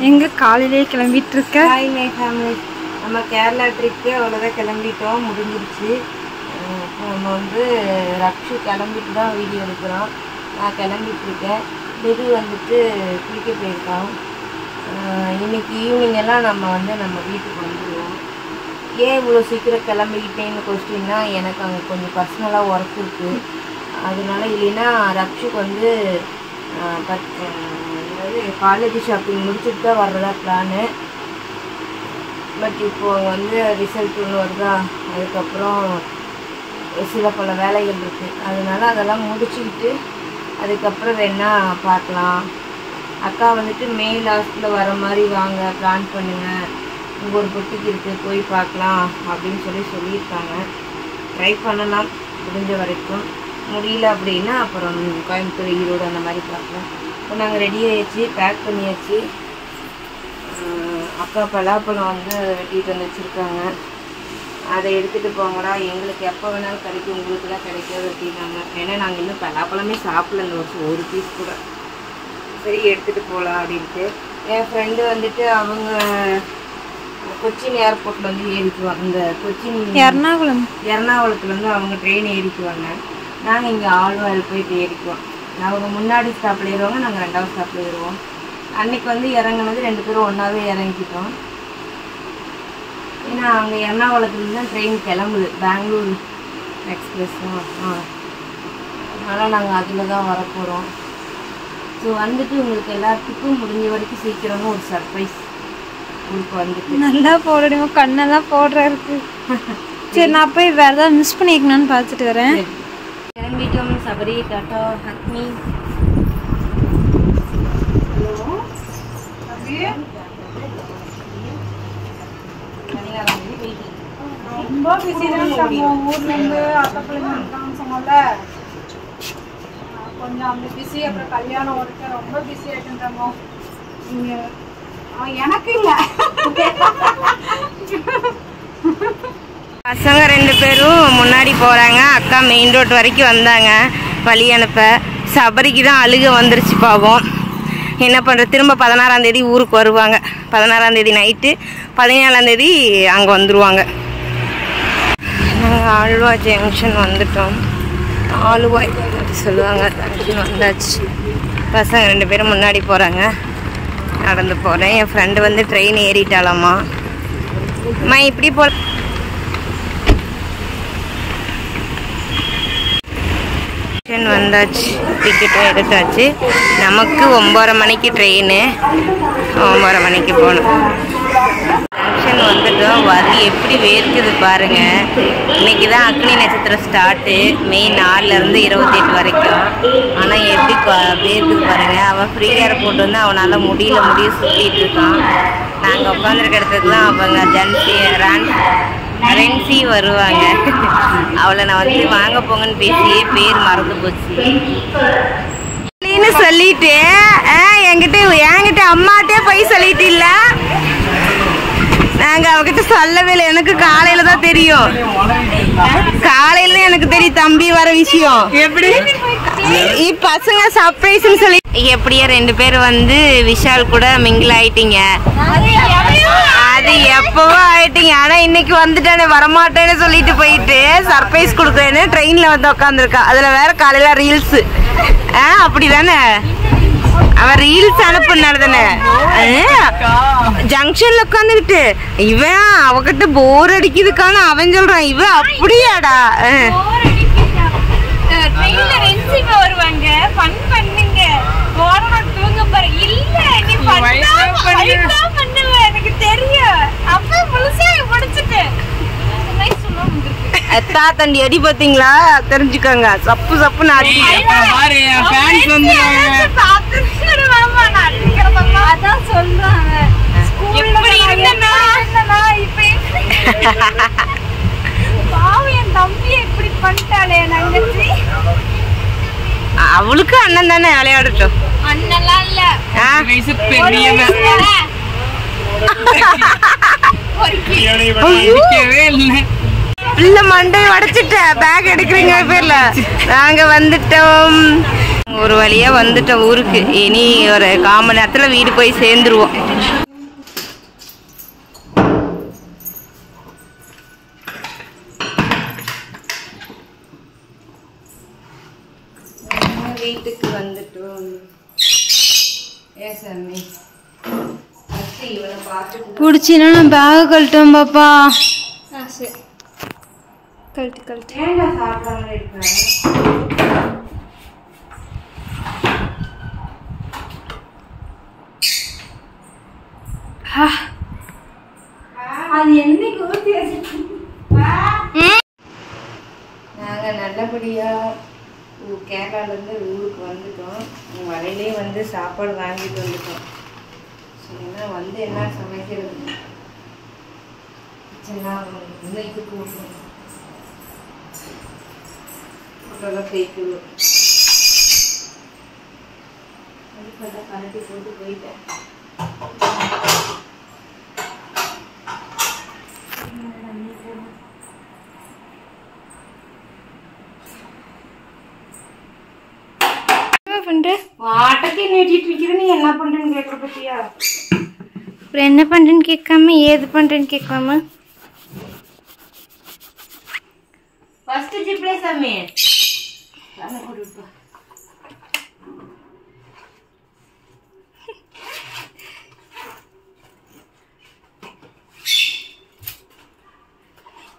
எங்க காலையிலே கிளம்பிட்டு இருக்க? Hi my family. நம்ம கேரளா ட்ரிப்பு அவ்வளோதான் கிளம்பிட்டோம், முடிஞ்சிருச்சு. இப்போ நம்ம வந்து ரக்ஷு கிளம்பிட்டு தான் வீடியோ எடுக்கிறோம். நான் கிளம்பிட்டுருக்கேன். இது வந்துட்டு குளிக்க போயிருக்கோம். இன்றைக்கி ஈவினிங் எல்லாம் நம்ம வீட்டுக்கு வந்துடுவோம். ஏன் இவ்வளோ சீக்கிரம் கிளம்பிக்கிட்டேன்னு கொஸ்டின்னா, எனக்கு அங்கே கொஞ்சம் பர்சனலாக ஒர்க் இருக்குது. அதனால இல்லைன்னா ரக்ஷுக்கு வந்து காலேஜ் ஷாப்பிங் முடிச்சுட்டு தான் வர்றதா பிளானு. பட் இப்போது வந்து ரிசல்ட் ஒன்று வருதா, அதுக்கப்புறம் சில பல வேலைகள் இருக்குது. அதனால அதெல்லாம் முடிச்சுக்கிட்டு அதுக்கப்புறம் வேணால் பார்க்கலாம். அக்கா வந்துட்டு மே லாஸ்ட்டில் வர மாதிரி வாங்க, பிளான் பண்ணுங்கள், இங்கே ஒரு பொட்டிக்கு இருக்குது, போய் பார்க்கலாம் அப்படின்னு சொல்லியிருக்காங்க. ட்ரை பண்ணலாம் முடிஞ்ச வரைக்கும். முடியல அப்படின்னா அப்புறம் கோயம்புத்தூர், ஈரோடு அந்த மாதிரி பார்க்கலாம். இப்போ நாங்கள் ரெடி ஆகிடுச்சு, பேக் பண்ணியாச்சு. அக்கா பலாப்பழம் வந்து வெட்டிட்டு வந்து வச்சுருக்காங்க. அதை எடுத்துகிட்டு போங்கடா, எங்களுக்கு எப்போ வேணாலும் கிடைக்கும், உங்களுக்கு தான் கிடைக்காது அப்படின்னாங்க. ஏன்னா நாங்கள் இன்னும் பலாப்பழமே சாப்பிடல இந்த வருஷம், ஒரு பீஸ் கூட. சரி எடுத்துகிட்டு போகலாம் அப்படின்ட்டு. என் ஃப்ரெண்டு வந்துட்டு அவங்க கொச்சின் ஏர்போர்ட்டில் வந்து ஏறிக்குவாங்க. இந்த கொச்சின் எர்ணாகுளத்துலேருந்து அவங்க ட்ரெயின் ஏறிக்குவாங்க. நாங்கள் இங்கே ஆழ்வாயில் போயிட்டு ஏறிக்குவோம். அவங்க முன்னாடி ஸ்டாப்பில் ஏறுவாங்க, நாங்கள் ரெண்டாவது ஸ்டாப்பில் ஏறுவோம். அன்றைக்கி வந்து இறங்குனது 2 பேரும் ஒன்றாவே இறங்கிக்கிட்டோம். ஏன்னா அங்கே எர்ணாகுளத்துலேருந்து தான் ட்ரெயின் கிளம்புது, பெங்களூர் எக்ஸ்பிரஸ். அதனால் நாங்கள் அதில் தான் வரப்போகிறோம். ஸோ வந்துட்டு உங்களுக்கு எல்லாத்துக்கும் முடிஞ்ச வரைக்கும் சீக்கிரமாக ஒரு சர்ப்ரைஸ் உங்களுக்கு வந்துட்டு. நல்லா போடுறோம், கண்ணெல்லாம் போடுற இருக்கு. சரி, நான் போய் வேறு ஏதாவது மிஸ் பண்ணிக்கணும்னு பார்த்துட்டு வரேன். கிளம்பிட்டோம். சபரி, டாட்டா, ஹக்மி. ரொம்ப பிஸி தான். ஊர்லேருந்து அத்தை பிள்ளைங்க இருக்காங்கன்னு சொன்னோம்ல, கொஞ்சம் அந்த பிஸி. அப்புறம் கல்யாணம் ஒருக்க ரொம்ப பிஸி ஆகிட்டுன்றோம். எனக்கு இல்லை, பசங்க 2 பேரும் முன்னாடி போகிறாங்க. அக்கா மெயின் ரோட் வரைக்கும் வந்தாங்க வழி அனுப்ப. சபரிக்கு தான் அழுக வந்துருச்சு பாவம். என்ன பண்ணுற, திரும்ப 16ஆம் தேதி ஊருக்கு வருவாங்க. 16ஆம் தேதி நைட்டு, 17ஆம் தேதி அங்கே வந்துடுவாங்க. நாங்கள் ஆழ்வா ஜங்ஷன் வந்துட்டோம். ஆலுவாய் சொல்லுவாங்க, ஜங்ஷன் வந்தாச்சு. பசங்க 2 பேரும் முன்னாடி போகிறாங்க, நடந்து போகிறேன். என் ஃப்ரெண்டு வந்து ட்ரெயின் ஏறிட்டாலாமா. அம்மா இப்படி போ. வந்தாச்சு, டிக்கெட்டும் எடுத்தாச்சு. நமக்கு 9:30 மணிக்கு ட்ரெயின், 9:30 மணிக்கு போகணும். ஜங்ஷன் வந்துட்டோம். வரி எப்படி வேர்க்குது பாருங்க. இன்னைக்கு தான் அக்னி நட்சத்திரம் ஸ்டார்ட்டு, மே 4லேருந்து 28 வரைக்கும். ஆனால் எப்படி வேர்க்குது பாருங்க. அவன் ஃப்ரீ ஏர்போர்ட் வந்து அவனால் முடிய சுற்றிட்டு இருக்கான். நாங்கள் உட்காந்துருக்க இடத்துக்கு தான் அவங்க ரென்சி வருவாங்க. அவளை நான் வந்து வாங்க போங்கன்னு பேசியே பேர் மறந்து போச்சு சொல்லிட்டு என்கிட்ட அம்மாட்டே போய் சொல்லிட்டு இல்ல. நாங்க அவகிட்ட சொல்லவே இல்லை. எனக்கு காலையில தான் தெரியும். காலையில எனக்கு தெரியும் தம்பி வர விஷயம். எப்படி பசங்க சர்ப்ரைஸ்ன்னு சொல்லி எப்படியா 2 பேர் வந்து விஷால் கூட மிங்கிள் ஆயிட்டீங்க. அது எப்பவோ ஆயிட்டீங்க. ஆனா இன்னைக்கு வந்துட்டானே, வரமாட்டேன்னு சொல்லிட்டு போயிட்டு சர்ப்ரைஸ் கொடுக்குறேன்னு ட்ரெயின்ல வந்து உட்காந்துருக்கா. அதுல வேற காலையில ரீல்ஸ். அப்படிதானே, அவன் ரீல்ஸ் அனுப்புனால தானே ஜங்ஷன்ல உட்காந்துக்கிட்டு. இவன் அவகிட்ட போர் அடிக்குதுக்கான அவன் சொல்றான், இவன் அப்படியாடா வருவாங்க ஃபன் பண்ணுங்க தூங்க பாரு. இல்ல நீ பண்ணுவ எனக்கு தெரியும். அப்ப முழுசா முடிச்சிட்டு தண்டி அடி பாத்தீங்களா, தெரிஞ்சுக்கோங்க. சப்புன்னு அடி. அதான் சொல்றாங்க. அவளுக்கு அண்ணன் தானே, விளையாடட்டும். அண்ணன்லாம் இல்ல, பிள்ளை மண்டை உடைச்சிட்ட. பேக் எடுக்கிறீங்க பேர்ல நாங்க வந்துட்டோம். ஒரு வழியா வந்துட்டோம் ஊருக்கு. இனி ஒரு 1/4 மணி நேரத்துல வீடு போய் சேர்ந்துருவோம். வீட்டுக்கு வந்துட்டோம். ஏசாமி இவனை பார்த்து பிடிச்சினா நான் பேக் கழட்டேன் பாப்பா. சரி கழட்டு. ஏன்டா சாப்பிடாம இருக்கேன்? அது என்னைக்கு ஊற்றி நாங்கள் நல்லபடியாக கேரளாலேருந்து ஊருக்கு வந்துட்டோம். வரையிலே வந்து சாப்பாடு வாங்கிட்டு வந்துட்டோம். சரிங்களா, வந்து என்ன சமைக்கிறது இன்னைக்கு போட்டுருவோம். ஃபோட்டோலாம் தேய்க்குவோம். அதுக்கெல்லாம் கலட்டி போட்டு போயிட்டேன். வாட்டக்கே நீட்டிட்டு இருக்கிற நீ என்ன பண்றேன்னு கேட்கற பத்தியா? அப்புறம் என்ன பண்றேன்னு கேட்காம ஏது பண்றேன்னு கேட்காம ஃபர்ஸ்ட் ஜிப்லே சாமி சாமி கொடுப்பா.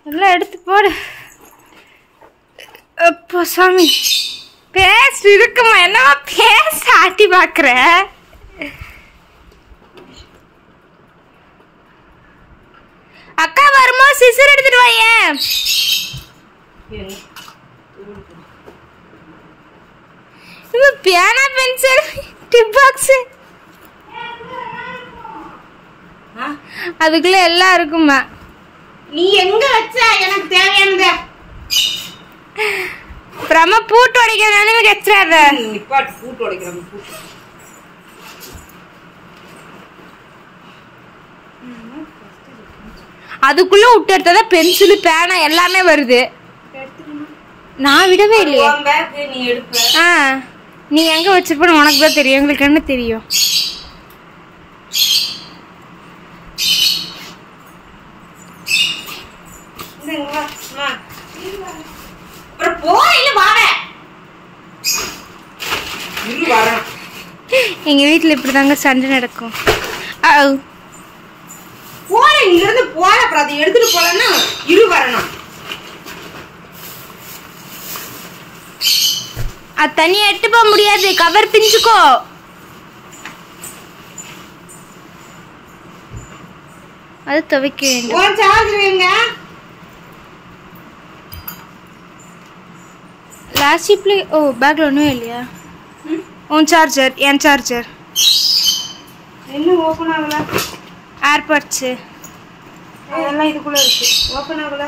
எல்லாம் எடுத்து போடு. அப்பா சாமி பேச இருக்குமா? என்னவா பேச ஆட்டி பாக்குற? அக்கா வரும்போது சிசர் எடுத்துட்டு வாயே. பேனா பென்சில் டிப் பாக்ஸ் அதுக்குள்ள எல்லாம் இருக்குமா? நீ எங்க வச்ச? எனக்கு தேவையானத பிரம பூட்டு உடைக்கிற நிலைமைக்கு வச்சிடாத. நிப்பாட்டு, பூட்டு உடைக்கிறோம். அதுக்குள்ள விட்டு எடுத்தாதான் பென்சில் பேனா எல்லாமே வருது. நான் விடவே இல்லையே. நீ எடுப்ப. நீ எங்க வச்சிருப்பன்னு உனக்கு தான் தெரியும், எங்களுக்கு என்ன தெரியும்? எங்க வீட்டுல இப்படிதாங்க சண்டை நடக்கும். எடுத்துட்டு போலன்னா இரு வரணும். அது தனியா எட்டு போக முடியாது, கவர் பிஞ்சுக்கோ. அது துவைக்க வேண்டும். லாஸ்ட் ஜிப்ல பேக்ல ஒண்ணும் இல்லையா? உன் சார்ஜர், என் சார்ஜர் என்ன ஓபன் ஆகல? ஏர்பாட்ஸ் அதெல்லாம் இதுக்குள்ள இருக்கு. ஓபன் ஆகல.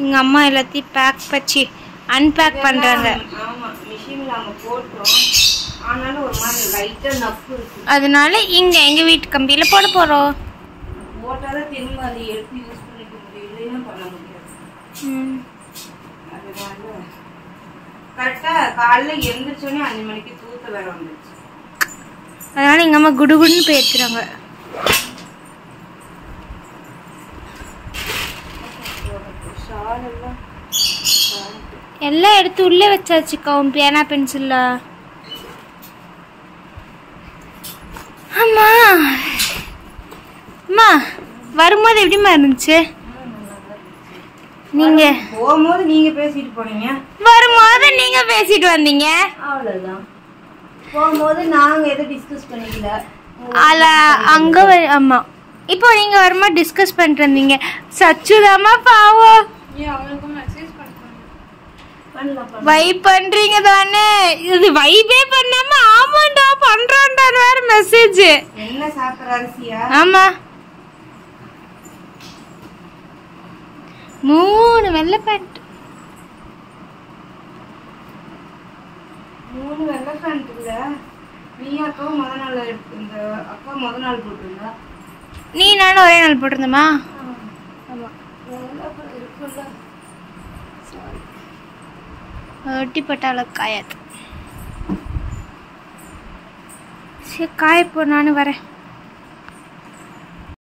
எங்க அம்மா எல்லாத்தையும் பேக் வச்சு அன்பேக் பண்றாங்க. ஆமா, மிஷின்ல அங்க போட்றோம். ஆனாலும் ஒரு மாதிரி லைட்டா நப்பு இருக்கு. அதனால இங்க எங்க வீட்டு கம்பியில போட போறோம். போட்டால திரும்ப அதை எடுத்து யூஸ் பண்ணிக்க முடியும், இல்லைன்னா பண்ண முடியாது. அதனால கரெக்டா காலைல எழுந்திரிச்சோடனே 5 மணிக்கு தூத்த வேற வந்துச்சு. அதனால எங்க அம்மா குடுகுடுன்னு போய் எடுத்துறாங்க. எல்லாம் எடுத்து உள்ளே வச்சாச்சுக்கா. பேனா பென்சில்ல. ஆமா அம்மா வரும்போது எப்படிமா இருந்துச்சு? நீங்க போகும்போது நீங்க பேசிட்டு போனீங்க, வரும்போது நீங்க பேசிட்டு வந்தீங்க. அவ்வளவுதான். போகும்போது நாங்க எதை டிஸ்கஸ் பண்ணிக்கல. அல அங்க ஆமா. இப்போ நீங்க வரும்போது டிஸ்கஸ் பண்ணிட்டு வந்தீங்க. சச்சுதாமா பாவம். வைப் பண்றீங்க தானே? இது வைபே பண்ணாம ஆமாண்டா பண்றான்டா வேற மெசேஜ். என்ன சாப்பிடுற அரிசியா? ஆமா. 3 வெள்ளை பேண்ட். 3 வெள்ளை பேண்ட் இல்லை. நீ அக்காவும் முத நாள் இந்த அக்கா முத நாள் போட்டிருந்தா. நீ நானும் ஒரே நாள் போட்டிருந்தோமா? ஆமாம். இருக்குல்ல. ஒட்டி போட்டால காயாது. சரி காய போ, நானும் வரேன்.